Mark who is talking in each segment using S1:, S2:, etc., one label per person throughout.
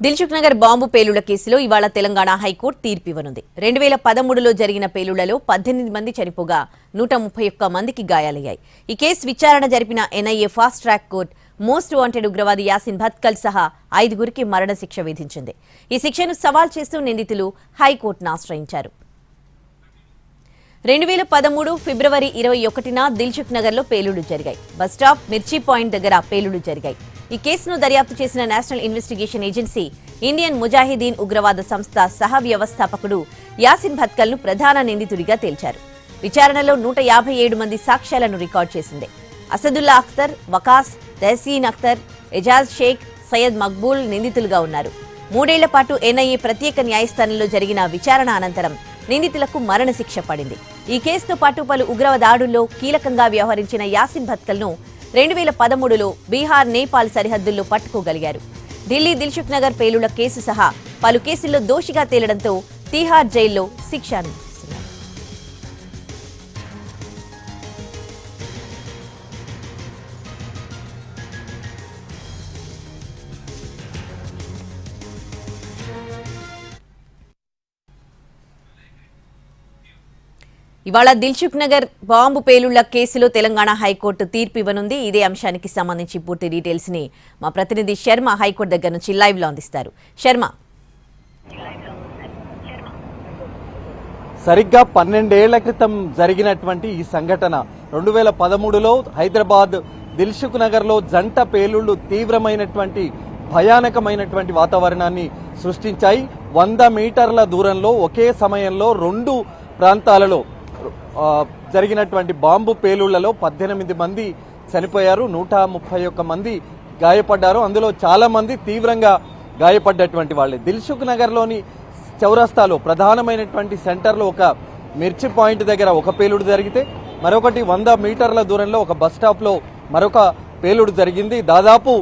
S1: Dilsukh Nagar bomb పేలుళ్ల కేసులో ఇవాళ Telangana high court తీర్పు ఇవ్వనుంది. 2013లో జరిగిన పేలుళ్లలో 18 మంది చనిపోగా 131 మందికి గాయాలయ్యాయి. ఈ కేసు విచారణ జరిపిన NIA fast track court most wanted ఉగ్రవాది యాసిన్ భత్కల్ సహా 5గురికి మరణశిక్ష విధించింది. ఈ శిక్షను సవాల్ చేస్తూ నిందితులు హైకోర్టును ఆశ్రయించారు. 2013 ఫిబ్రవరి 21న దిల్సుఖ్ నగర్లో పేలుళ్లు జరిగాయి. బస్టాప్ మిర్చి పాయింట్ దగ్గర పేలుళ్లు జరిగాయి. ఈ కేసును దర్యాప్తు చేసిన national investigation agency Indian Mujahideen ఉగ్రవాద సంస్థ సహ వ్యవస్థాపకుడు యాసిన్ భత్కల్ ను ప్రధాన నిందితుడిగా తేల్చారు. విచారణలో 157 మంది సాక్ష్యాలను రికార్డు చేసింది. అసదుల్లా అఖ్తర్, వకాస్, తహసీన్ అఖ్తర్, ఎజాజ్ షేక్, సయ్యద్ మక్బూల్ నిందితులుగా ఉన్నారు. 3 ఏళ్ల పాటు ఎన్ఐఏ ప్రత్యేక న్యాయస్థానంలో జరిగిన విచారణ అనంతరం నిందితులకు మరణశిక్ష పడింది. ఈ కేసుతో పాటు పలు ఉగ్రవ దాడుల్లో కీలకంగా వ్యవహరించిన యాసిన్ భత్కల్ ను 2013లో బీహార్, నేపాల్ సరిహద్దుల్లో పట్టుకోగలిగారు. ఢిల్లీ దిల్సుఖ్ నగర్ పేలుళ్ల కేసు సహా పలు కేసుల్లో దోషిగా తేలడంతో తీహార్ జైల్లో శిక్ష అనుభవిస్తున్నారు. ఇవాళ దిల్సుఖ్ నగర్ బాంబు పేలుళ్ల కేసులో తెలంగాణ హైకోర్టు తీర్పు ఇవ్వనుంది. ఇదే అంశానికి సంబంధించి పూర్తి డీటెయిల్స్ ని మా ప్రతినిధి శర్మ హైకోర్టు దగ్గర నుంచి లైవ్ లో అందిస్తారు. శర్మ,
S2: సరిగ్గా 12 ఏళ్ల క్రితం జరిగినటువంటి ఈ సంఘటన 2013లో హైదరాబాద్ దిల్సుఖ్ నగర్ లో జంట పేలుళ్లు తీవ్రమైనటువంటి భయానకమైనటువంటి వాతావరణాన్ని సృష్టించాయి. 100 మీటర్ల దూరంలో ఒకే సమయంలో 2 ప్రాంతాలలో జరిగినటువంటి బాంబు పేలుళ్లలో 18 మంది చనిపోయారు, 131 మంది గాయపడ్డారు. అందులో చాలా మంది తీవ్రంగా గాయపడ్డటువంటి వాళ్ళే. దిల్సుఖ్ నగర్లోని చౌరస్తాలో ప్రధానమైనటువంటి సెంటర్లో ఒక మిర్చి పాయింట్ దగ్గర ఒక పేలుడు జరిగితే మరొకటి 100 మీటర్ల దూరంలో ఒక బస్ స్టాప్లో మరొక పేలుడు జరిగింది. దాదాపు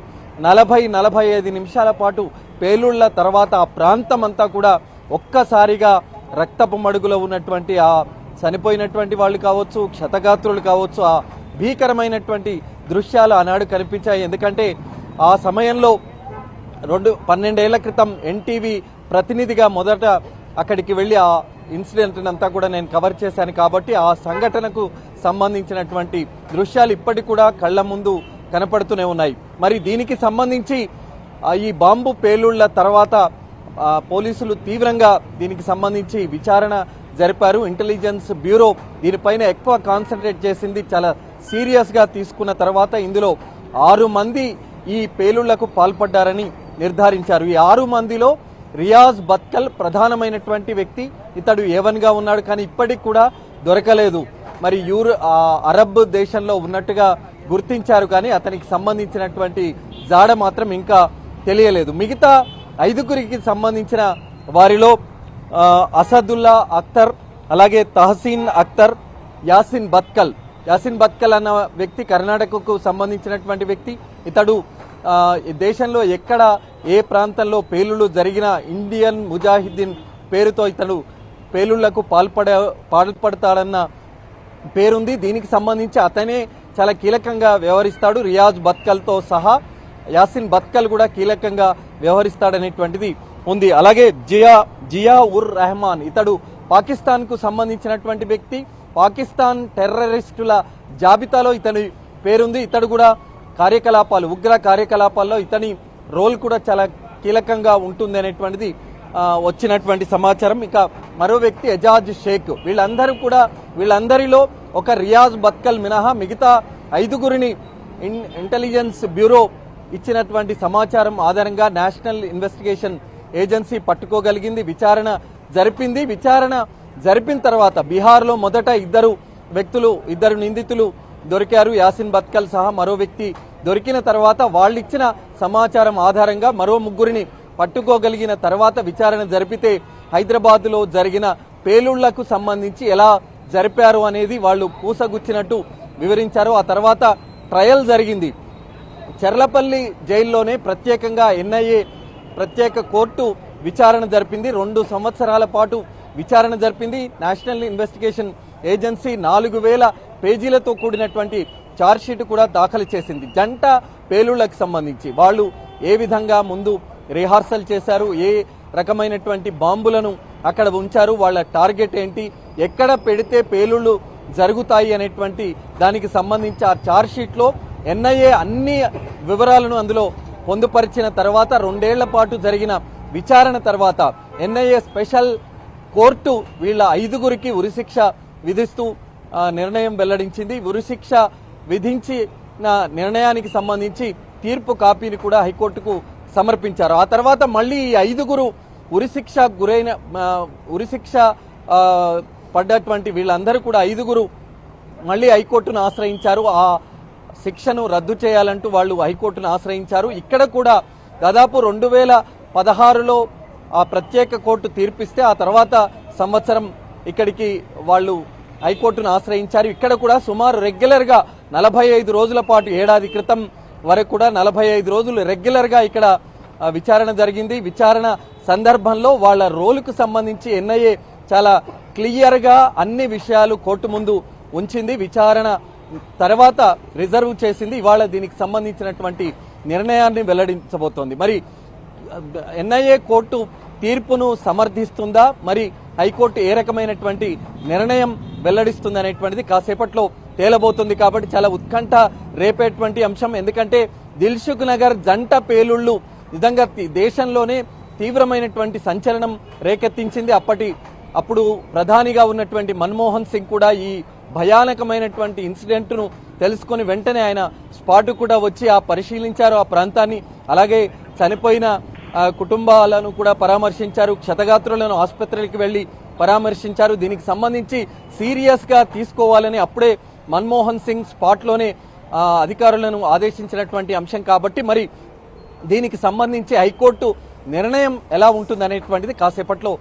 S2: 40-45 నిమిషాల పాటు పేలుళ్ల తర్వాత ఆ ప్రాంతం అంతా కూడా ఒక్కసారిగా రక్తపు మడుగులో ఉన్నటువంటి ఆ చనిపోయినటువంటి వాళ్ళు కావచ్చు, క్షతగాత్రులు కావచ్చు, ఆ భీకరమైనటువంటి దృశ్యాలు ఆనాడు కనిపించాయి. ఎందుకంటే ఆ సమయంలో 12 ఏళ్ల క్రితం ఎన్టీవీ ప్రతినిధిగా మొదట అక్కడికి వెళ్ళి ఆ ఇన్సిడెంట్ అంతా కూడా నేను కవర్ చేశాను కాబట్టి ఆ సంఘటనకు సంబంధించినటువంటి దృశ్యాలు ఇప్పటికి కూడా కళ్ల ముందు కనపడుతూనే ఉన్నాయి. మరి దీనికి సంబంధించి ఈ బాంబు పేలుళ్ల తర్వాత పోలీసులు తీవ్రంగా దీనికి సంబంధించి విచారణ జరిపారు. ఇంటెలిజెన్స్ బ్యూరో దీనిపైన ఎక్కువ కాన్సన్ట్రేట్ చేసింది. చాలా సీరియస్ గా తీసుకున్న తర్వాత ఇందులో 6 మంది ఈ పేలుళ్లకు పాల్పడ్డారని నిర్ధారించారు. ఈ 6 మందిలో రియాజ్ భత్కల్ ప్రధానమైనటువంటి వ్యక్తి. ఇతడు A1 గా ఉన్నాడు, కానీ ఇప్పటికి కూడా దొరకలేదు. మరి అరబ్ దేశంలో ఉన్నట్టుగా గుర్తించారు, కానీ అతనికి సంబంధించినటువంటి జాడ మాత్రం ఇంకా తెలియలేదు. మిగతా 5గురికి సంబంధించిన వారిలో అసదుల్లా అఖ్తర్, అలాగే తహసీన్ అఖ్తర్, యాసిన్ భత్కల్ అన్న వ్యక్తి కర్ణాటకకు సంబంధించినటువంటి వ్యక్తి. ఇతడు దేశంలో ఎక్కడ ఏ ప్రాంతంలో పేలుళ్లు జరిగిన ఇండియన్ ముజాహిదీన్ పేరుతో ఇతడు పేలుళ్లకు పాల్పడతాడన్న పేరుంది. దీనికి సంబంధించి అతనే చాలా కీలకంగా వ్యవహరిస్తాడు. రియాజ్ భత్కల్తో సహా యాసిన్ భత్కల్ కూడా కీలకంగా వ్యవహరిస్తాడనేటువంటిది ఉంది. అలాగే జియా ఉర్ రెహమాన్, ఇతడు పాకిస్తాన్ కు సంబంధించినటువంటి వ్యక్తి. పాకిస్తాన్ టెర్రరిస్టుల జాబితాలో ఇతని పేరుంది. ఇతడు కూడా ఉగ్ర కార్యకలాపాల్లో ఇతని రోల్ కూడా చాలా కీలకంగా ఉంటుంది అనేటువంటిది వచ్చినటువంటి సమాచారం. ఇక మరో వ్యక్తి ఎజాజ్ షేక్. వీళ్ళందరిలో ఒక రియాజ్ భత్కల్ మినహా మిగతా 5గురిని ఇంటెలిజెన్స్ బ్యూరో ఇచ్చినటువంటి సమాచారం ఆధారంగా నేషనల్ ఇన్వెస్టిగేషన్ ఏజెన్సీ పట్టుకోగలిగింది. విచారణ జరిపిన తర్వాత బీహార్లో మొదట ఇద్దరు నిందితులు దొరికారు. యాసిన్ భత్కల్ సహా మరో వ్యక్తి దొరికిన తర్వాత వాళ్ళిచ్చిన సమాచారం ఆధారంగా మరో 3గురిని పట్టుకోగలిగిన తర్వాత విచారణ జరిపితే హైదరాబాద్లో జరిగిన పేలుళ్లకు సంబంధించి ఎలా జరిపారు అనేది వాళ్ళు పూసగుచ్చినట్టు వివరించారు. ఆ తర్వాత ట్రయల్ జరిగింది. చెర్లపల్లి జైల్లోనే ప్రత్యేకంగా ఎన్ఐఏ ప్రత్యేక కోర్టు విచారణ జరిపింది. 2 సంవత్సరాల పాటు విచారణ జరిపింది. నేషనల్ ఇన్వెస్టిగేషన్ ఏజెన్సీ 4000 పేజీలతో కూడినటువంటి ఛార్జ్షీట్ కూడా దాఖలు చేసింది. జంట పేలుళ్లకు సంబంధించి వాళ్ళు ఏ విధంగా ముందు రిహార్సల్ చేశారు, ఏ రకమైనటువంటి బాంబులను అక్కడ ఉంచారు, వాళ్ళ టార్గెట్ ఏంటి, ఎక్కడ పెడితే పేలుళ్లు జరుగుతాయి అనేటువంటి దానికి సంబంధించి ఆ ఛార్జ్ షీట్లో ఎన్ఐఏ అన్ని వివరాలను అందులో పొందుపరిచిన తర్వాత 2 ఏళ్ల పాటు జరిగిన విచారణ తర్వాత ఎన్ఐఏ స్పెషల్ కోర్టు వీళ్ళ 5గురికి ఉరిశిక్ష విధిస్తూ నిర్ణయం వెల్లడించింది. ఉరిశిక్ష విధించిన నిర్ణయానికి సంబంధించి తీర్పు కాపీని కూడా హైకోర్టుకు సమర్పించారు. ఆ తర్వాత మళ్ళీ ఈ 5గురు ఉరిశిక్ష పడ్డటువంటి వీళ్ళందరూ కూడా 5గురు మళ్ళీ హైకోర్టును ఆశ్రయించారు. ఆ శిక్షను రద్దు చేయాలంటూ వాళ్ళు హైకోర్టును ఆశ్రయించారు. ఇక్కడ కూడా దాదాపు 2016లో ఆ ప్రత్యేక కోర్టు తీర్పిస్తే ఆ తర్వాత సంవత్సరం ఇక్కడికి వాళ్ళు హైకోర్టును ఆశ్రయించారు. ఇక్కడ కూడా సుమారు రెగ్యులర్గా 45 రోజుల పాటు, ఏడాది క్రితం వరకు కూడా 45 రోజులు రెగ్యులర్గా ఇక్కడ విచారణ జరిగింది. విచారణ సందర్భంలో వాళ్ళ రోలుకు సంబంధించి ఎన్ఐఏ చాలా క్లియర్గా అన్ని విషయాలు కోర్టు ముందు ఉంచింది. విచారణ తర్వాత రిజర్వ్ చేసింది. ఇవాళ దీనికి సంబంధించినటువంటి నిర్ణయాన్ని వెల్లడించబోతోంది. మరి ఎన్ఐఏ కోర్టు తీర్పును సమర్థిస్తుందా, మరి హైకోర్టు ఏ రకమైనటువంటి నిర్ణయం వెల్లడిస్తుంది అనేటువంటిది కాసేపట్లో తేలబోతుంది. కాబట్టి చాలా ఉత్కంఠ రేపేటువంటి అంశం. ఎందుకంటే దిల్సుఖ్ నగర్ జంట పేలుళ్లు నిజంగా దేశంలోనే తీవ్రమైనటువంటి సంచలనం రేకెత్తించింది. అప్పుడు ప్రధానిగా ఉన్నటువంటి మన్మోహన్ సింగ్ కూడా ఈ భయానకమైనటువంటి ఇన్సిడెంట్ను తెలుసుకొని వెంటనే ఆయన స్పాట్ కూడా వచ్చి పరిశీలించారు ఆ ప్రాంతాన్ని. అలాగే చనిపోయిన కుటుంబాలను కూడా పరామర్శించారు, క్షతగాత్రులను ఆసుపత్రికి వెళ్లి పరామర్శించారు. దీనికి సంబంధించి సీరియస్గా తీసుకోవాలని అప్పుడే మన్మోహన్ సింగ్ స్పాట్లోనే అధికారులను ఆదేశించినటువంటి అంశం. కాబట్టి మరి దీనికి సంబంధించి హైకోర్టు నిర్ణయం ఎలా ఉంటుందనేటువంటిది కాసేపట్లో